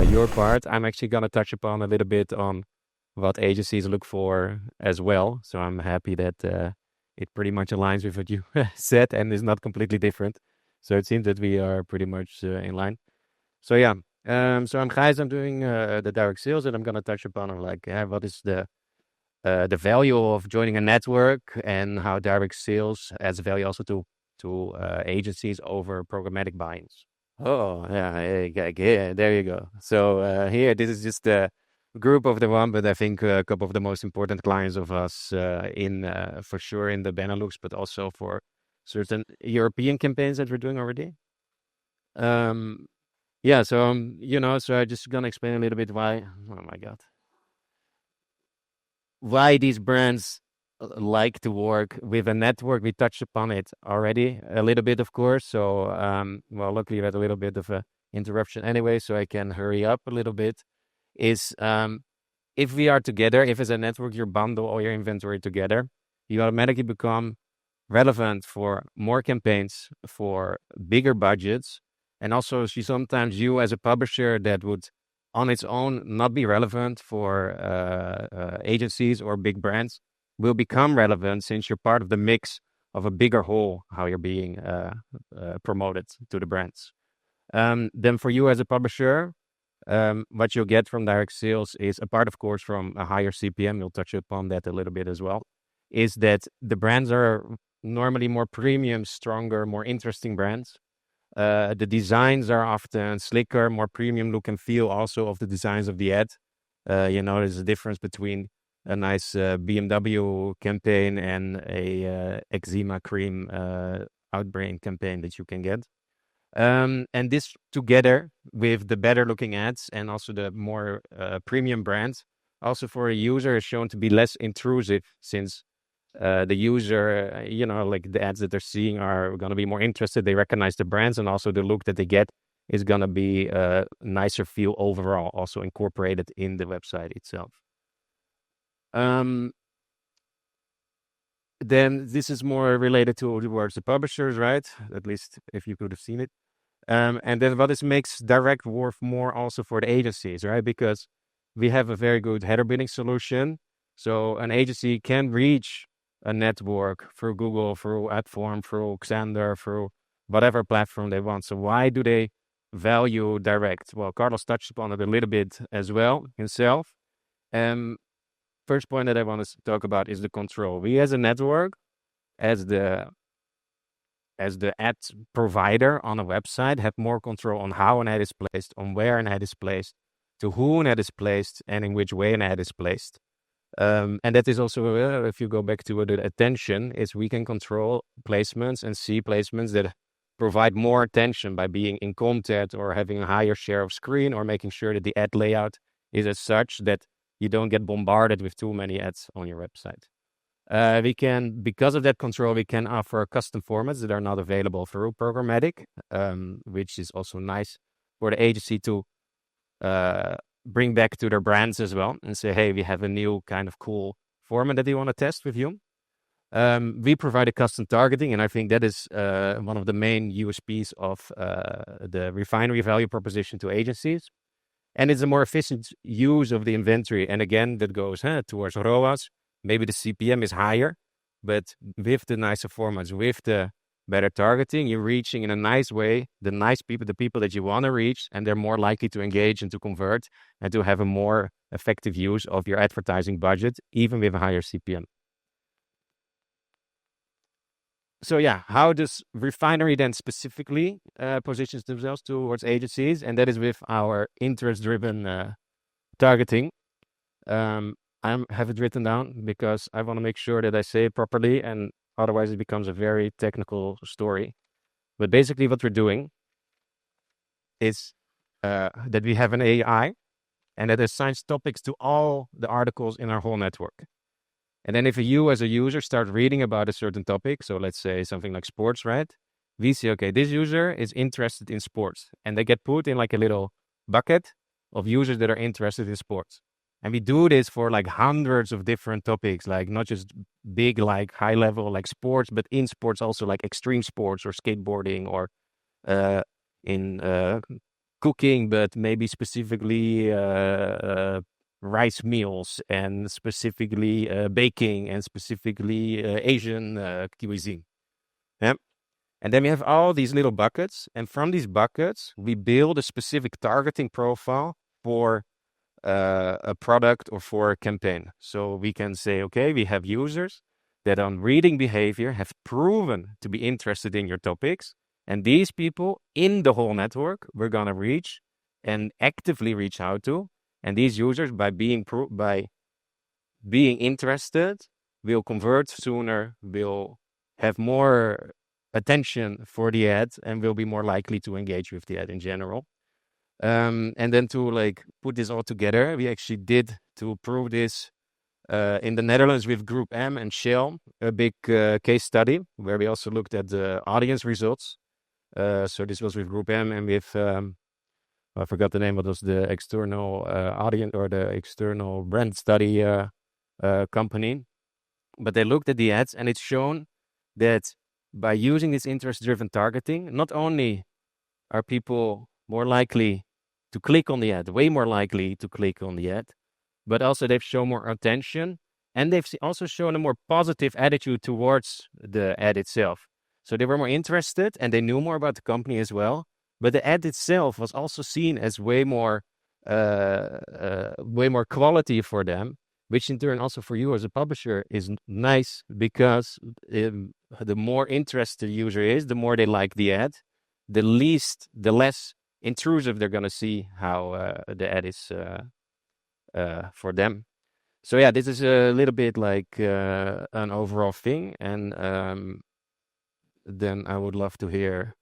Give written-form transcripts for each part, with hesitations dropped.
your part. I'm actually going to touch upon a little bit on what agencies look for as well. So I'm happy that it pretty much aligns with what you said and is not completely different. So it seems that we are pretty much in line. So yeah, so I'm Gijs. I'm doing the direct sales, and I'm going to touch upon like what is the value of joining a network and how direct sales adds value also to agencies over programmatic buy-ins. Oh, yeah, there you go. So here, this is just a group of the one, but I think a couple of the most important clients of us in for sure in the Benelux, but also for certain European campaigns that we're doing already. Um, yeah, so so I just gonna explain a little bit why. Oh my God, why these brands like to work with a network. We touched upon it already a little bit, of course. So, well, luckily we had a little bit of a interruption anyway, so I can hurry up a little bit. Is if we are together, if as a network you bundle all your inventory together, you automatically become relevant for more campaigns, for bigger budgets, and also sometimes you as a publisher that would on its own not be relevant for agencies or big brands will become relevant since you're part of the mix of a bigger whole, how you're being promoted to the brands. Then for you as a publisher, what you'll get from direct sales is, apart of course from a higher CPM, we'll touch upon that a little bit as well, is that the brands are normally more premium, stronger, more interesting brands. The designs are often slicker, more premium look and feel also of the designs of the ad. There's a difference between a nice BMW campaign and a eczema cream outbrain campaign that you can get. And this together with the better looking ads and also the more premium brands, also for a user is shown to be less intrusive since the user, like the ads that they're seeing are going to be more interested. They recognize the brands and also the look that they get is going to be a nicer feel overall, also incorporated in the website itself. Then this is more related towards the publishers, right? At least if you could have seen it. And then what this makes direct work more also for the agencies, right? Because we have a very good header bidding solution. So an agency can reach a network through Google, through Adform, through Xandr, through whatever platform they want. So why do they value direct? Well, Carlos touched upon it a little bit as well himself. First point that I want to talk about is the control. We as a network, as the ad provider on a website, have more control on how an ad is placed, on where an ad is placed, to who an ad is placed, and in which way an ad is placed. And that is also, if you go back to the attention, is we can control placements and see placements that provide more attention by being in content or having a higher share of screen or making sure that the ad layout is as such that you don't get bombarded with too many ads on your website. Because of that control, we can offer custom formats that are not available through programmatic, which is also nice for the agency to bring back to their brands as well and say, hey, we have a new kind of cool format that we want to test with you. We provide a custom targeting, and I think that is one of the main USPs of the Refinery value proposition to agencies. And it's a more efficient use of the inventory. And again, that goes towards ROAS. Maybe the CPM is higher, but with the nicer formats, with the better targeting, you're reaching in a nice way the nice people, the people that you want to reach, and they're more likely to engage and to convert and to have a more effective use of your advertising budget, even with a higher CPM. So yeah, how does Refinery then specifically positions themselves towards agencies? And that is with our interest-driven targeting. I have it written down because I want to make sure that I say it properly, and otherwise it becomes a very technical story. But basically what we're doing is that we have an AI and that assigns topics to all the articles in our whole network. And then if you as a user start reading about a certain topic, so let's say something like sports, right? We see, okay, this user is interested in sports, and they get put in like a little bucket of users that are interested in sports. And we do this for like hundreds of different topics, like not just big, like high level, like sports, but in sports also like extreme sports or skateboarding or in cooking, but maybe specifically rice meals and specifically baking and specifically Asian cuisine. Yeah. And then we have all these little buckets. And from these buckets, we build a specific targeting profile for a product or for a campaign. So we can say, okay, we have users that on reading behavior have proven to be interested in your topics. And these people in the whole network, we're going to reach and actively reach out to. And these users, by being interested, will convert sooner, will have more attention for the ad, and will be more likely to engage with the ad in general. And then to like put this all together, we actually did to prove this in the Netherlands with Group M and Shell, a big case study where we also looked at the audience results. So this was with Group M and with I forgot the name, but it was the external audience or the external brand study company. But they looked at the ads, and it's shown that by using this interest-driven targeting, not only are people more likely to click on the ad, way more likely to click on the ad, but also they've shown more attention, and they've also shown a more positive attitude towards the ad itself. So they were more interested, and they knew more about the company as well. But the ad itself was also seen as way more quality for them, which in turn also for you as a publisher is nice because the more interested the user is, the more they like the ad, the less intrusive they're going to see how the ad is for them. So yeah, this is a little bit like an overall thing. And then I would love to hear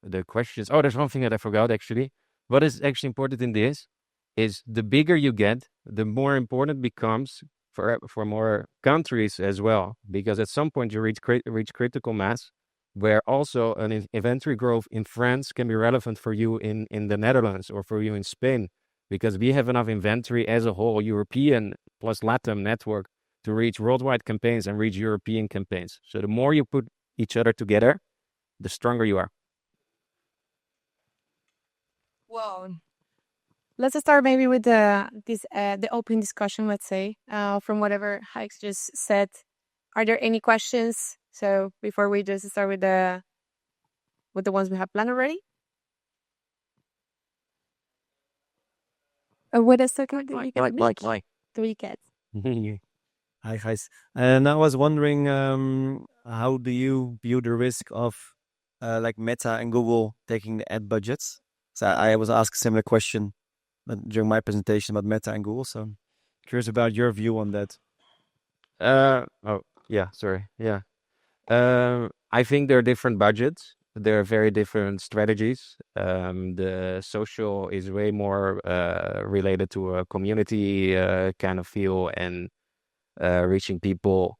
the questions. Oh, there's one thing that I forgot actually. What is actually important in this is the bigger you get, the more important it becomes for more countries as well. Because at some point you reach critical mass, where also an inventory growth in France can be relevant for you in the Netherlands or for you in Spain, because we have enough inventory as a whole, European plus LATAM network, to reach worldwide campaigns and reach European campaigns. So the more you put each other together, the stronger you are. Well, let's start maybe with the open discussion. Let's say from whatever Gijs just said. Are there any questions? So before we just start with the ones we have planned already. What is the code that you get? Like. 3 cats. Hi, guys. And I was wondering, how do you view the risk of like Meta and Google taking the ad budgets? So I was asked a similar question during my presentation about Meta and Google. So I'm curious about your view on that. Oh, yeah, sorry. Yeah. I think there are different budgets. There are very different strategies. The social is way more related to a community kind of feel and reaching people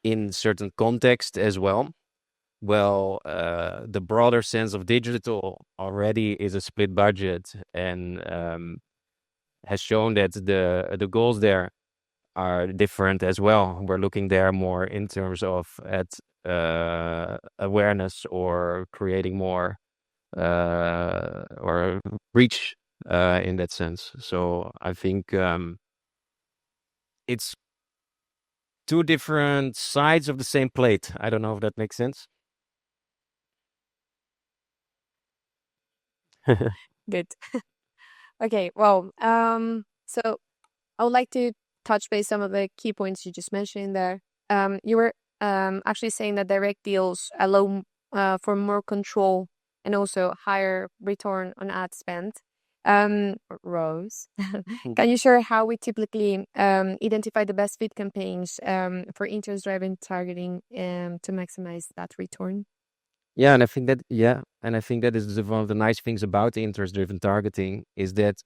in certain context as well. Well, the broader sense of digital already is a split budget and has shown that the goals there are different as well. We're looking there more in terms of awareness or creating more or reach in that sense. So I think it's two different sides of the same plate. I don't know if that makes sense. Good. Okay. Well, so I would like to touch base some of the key points you just mentioned there. You were actually saying that direct deals allow for more control and also higher return on ad spend. Rose, can you share how we typically identify the best fit campaigns for interest-driven targeting to maximize that return? Yeah, and I think that is one of the nice things about the interest-driven targeting is that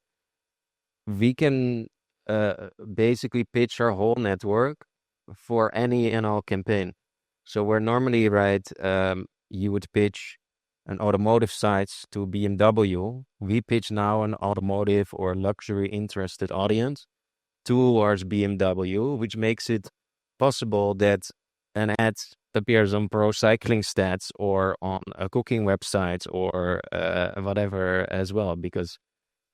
we can basically pitch our whole network for any and all campaign. So where normally, right, you would pitch an automotive sites to BMW, we pitch now an automotive or luxury interested audience towards BMW, which makes it possible that an ad appears on pro cycling stats or on a cooking website or whatever as well, because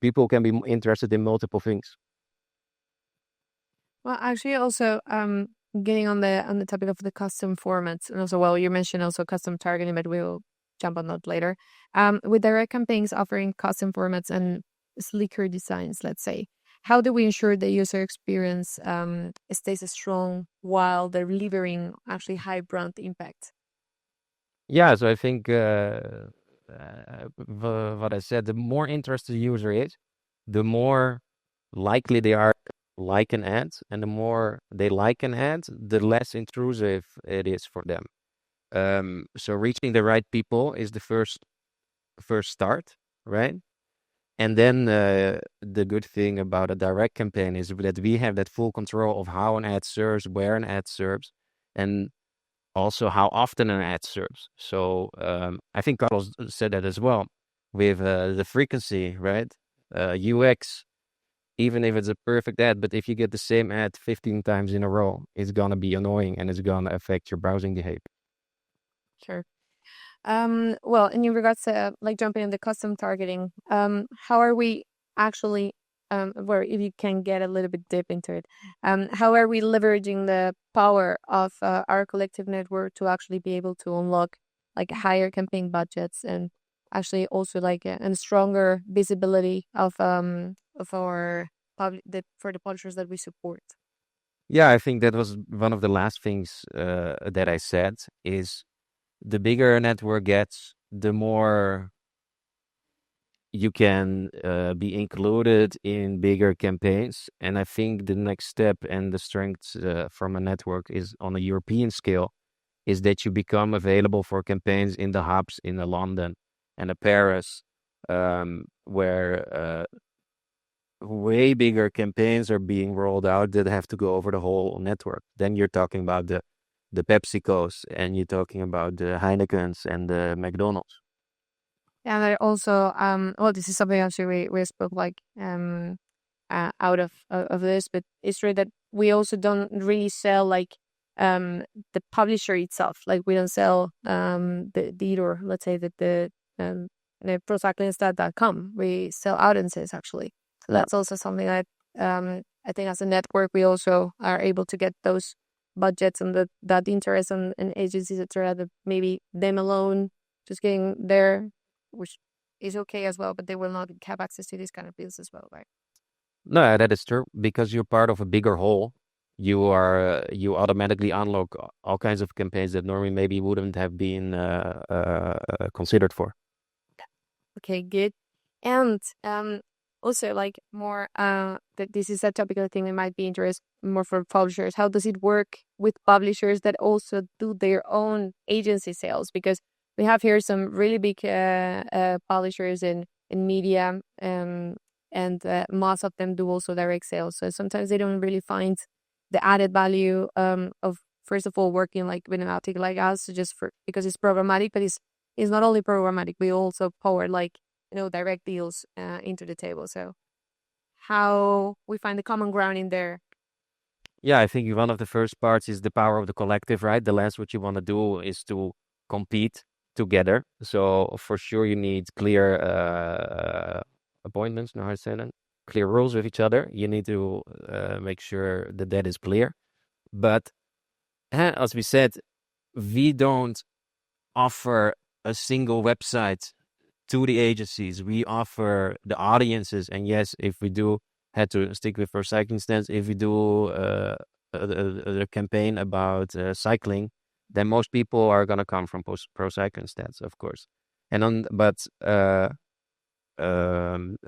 people can be interested in multiple things. Well, actually, also getting on the topic of the custom formats, and also, well, you mentioned also custom targeting, but we will jump on that later. With direct campaigns offering custom formats and sleeker designs, let's say, how do we ensure the user experience stays strong while delivering actually high brand impact? Yeah, so I think what I said, the more interested the user is, the more likely they are to like an ad, and the more they like an ad, the less intrusive it is for them. So reaching the right people is the first start, right? And then the good thing about a direct campaign is that we have that full control of how an ad serves, where an ad serves, and also how often an ad serves. So I think Carlos said that as well with the frequency, right? UX, even if it's a perfect ad, but if you get the same ad 15 times in a row, it's gonna be annoying and it's gonna affect your browsing behavior. Sure. Well, in regards to like jumping in the custom targeting, how are we actually, where if you can get a little bit deep into it, how are we leveraging the power of our collective network to actually be able to unlock like higher campaign budgets and actually also like and stronger visibility of our for the publishers that we support? Yeah, I think that was one of the last things that I said is the bigger a network gets, the more you can be included in bigger campaigns. And I think the next step and the strength from a network is on a European scale is that you become available for campaigns in the hubs in London and Paris, where way bigger campaigns are being rolled out that have to go over the whole network. Then you're talking about the PepsiCos, and you're talking about the Heinekens and the McDonald's. And I also, well, this is something actually we spoke like out of this, but it's true that we also don't really sell like the publisher itself. Like we don't sell the editor, let's say that the procyclingstat.com. We sell audiences actually. So that's also something that I think as a network we also are able to get those budgets and that interest and agencies, etc. That maybe them alone just getting there, which is okay as well, but they will not have access to these kind of deals as well, right? No, that is true because you're part of a bigger whole. You automatically unlock all kinds of campaigns that normally maybe wouldn't have been considered for. Okay, good. And also like more that this is a topic I think that might be interesting more for publishers. How does it work with publishers that also do their own agency sales? Because we have here some really big publishers in media, and most of them do also direct sales. So sometimes they don't really find the added value of first of all working like with an article like us, just for because it's programmatic, but it's not only programmatic. We also power like direct deals into the table. So how we find the common ground in there? Yeah, I think one of the first parts is the power of the collective, right? The last what you want to do is to compete together. So for sure you need clear appointments, no how to say that? Clear rules with each other. You need to make sure that is clear. But as we said, we don't offer a single website to the agencies. We offer the audiences. And yes, if we do had to stick with for cycling stands, if we do a campaign about cycling, then most people are going to come from pro cycling stats, of course. But a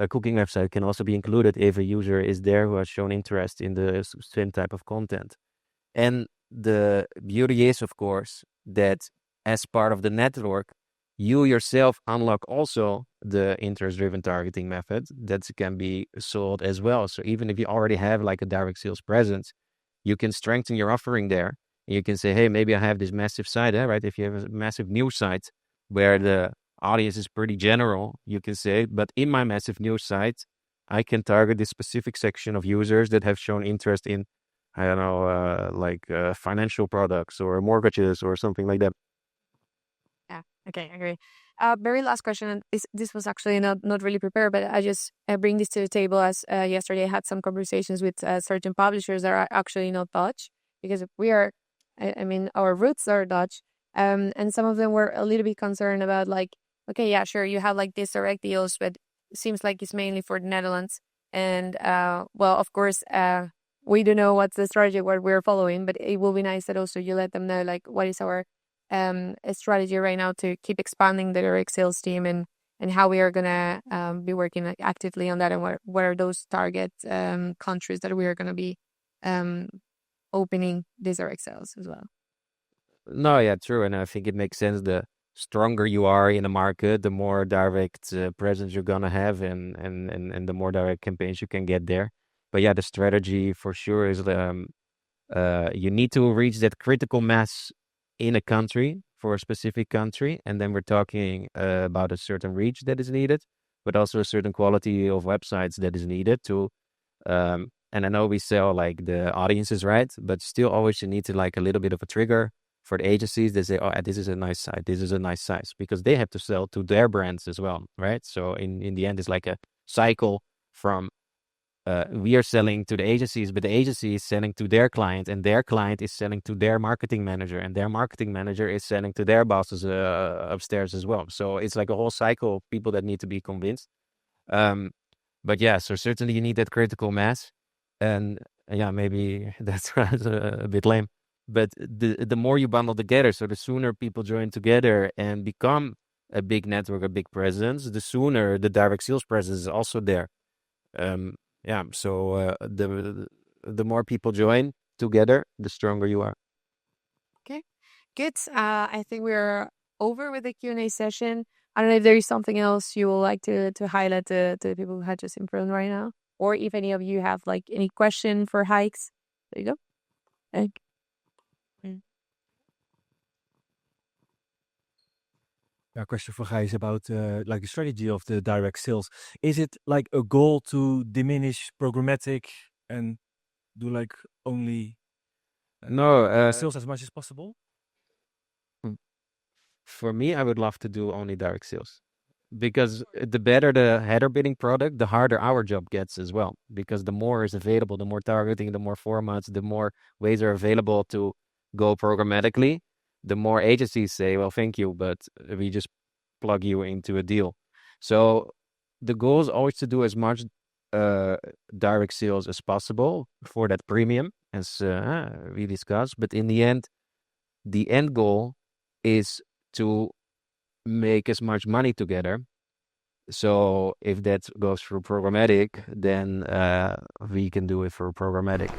cooking website can also be included if a user is there who has shown interest in the same type of content. And the beauty is, of course, that as part of the network, you yourself unlock also the interest-driven targeting method that can be sold as well. So even if you already have like a direct sales presence, you can strengthen your offering there. And you can say, hey, maybe I have this massive site, right? If you have a massive news site where the audience is pretty general, you can say, but in my massive news site, I can target this specific section of users that have shown interest in, I don't know, financial products or mortgages or something like that. Yeah. Okay, I agree. Very last question, and this was actually not really prepared, but I just bring this to the table as yesterday I had some conversations with certain publishers that are actually not Dutch, because we are, I mean, our roots are Dutch, and some of them were a little bit concerned about like, okay, yeah, sure, you have like these direct deals, but it seems like it's mainly for the Netherlands, and well, of course, we don't know what's the strategy what we're following, but it will be nice that also you let them know like what is our strategy right now to keep expanding the direct sales team, and how we are gonna be working like, actively on that, and what are those target countries that we are gonna be opening these direct sales as well. No, yeah, true. And I think it makes sense. The stronger you are in a market, the more direct presence you're gonna have, and the more direct campaigns you can get there. But yeah, the strategy for sure is you need to reach that critical mass in a country for a specific country, and then we're talking about a certain reach that is needed, but also a certain quality of websites that is needed to. And I know we sell like the audiences, right? But still, always you need to like a little bit of a trigger for the agencies. They say, "Oh, this is a nice site. This is a nice size," because they have to sell to their brands as well, right? So in the end, it's like a cycle from we are selling to the agencies, but the agency is selling to their client, and their client is selling to their marketing manager, and their marketing manager is selling to their bosses upstairs as well. So it's like a whole cycle of people that need to be convinced. Um, but yeah, so certainly you need that critical mass, and yeah, maybe that's a bit lame, but the more you bundle together, so the sooner people join together and become a big network, a big presence, the sooner the direct sales presence is also there. Um, yeah, so the more people join together, the stronger you are. Okay, good. I think we're over with the Q&A session. I don't know if there is something else you would like to highlight to the people who had just in front right now, or if any of you have like any question for Hikes. There you go. Thank A question for Gijs about like the strategy of the direct sales. Is it like a goal to diminish programmatic and do like only No, sales as much as possible? for me, I would love to do only direct sales, because the better the header bidding product, the harder our job gets as well. Because the more is available, the more targeting, the more formats, the more ways are available to go programmatically, the more agencies say, well, thank you, but we just plug you into a deal. So the goal is always to do as much direct sales as possible for that premium, as we discussed. But in the end goal is to make as much money together. So if that goes through programmatic, then we can do it for programmatic.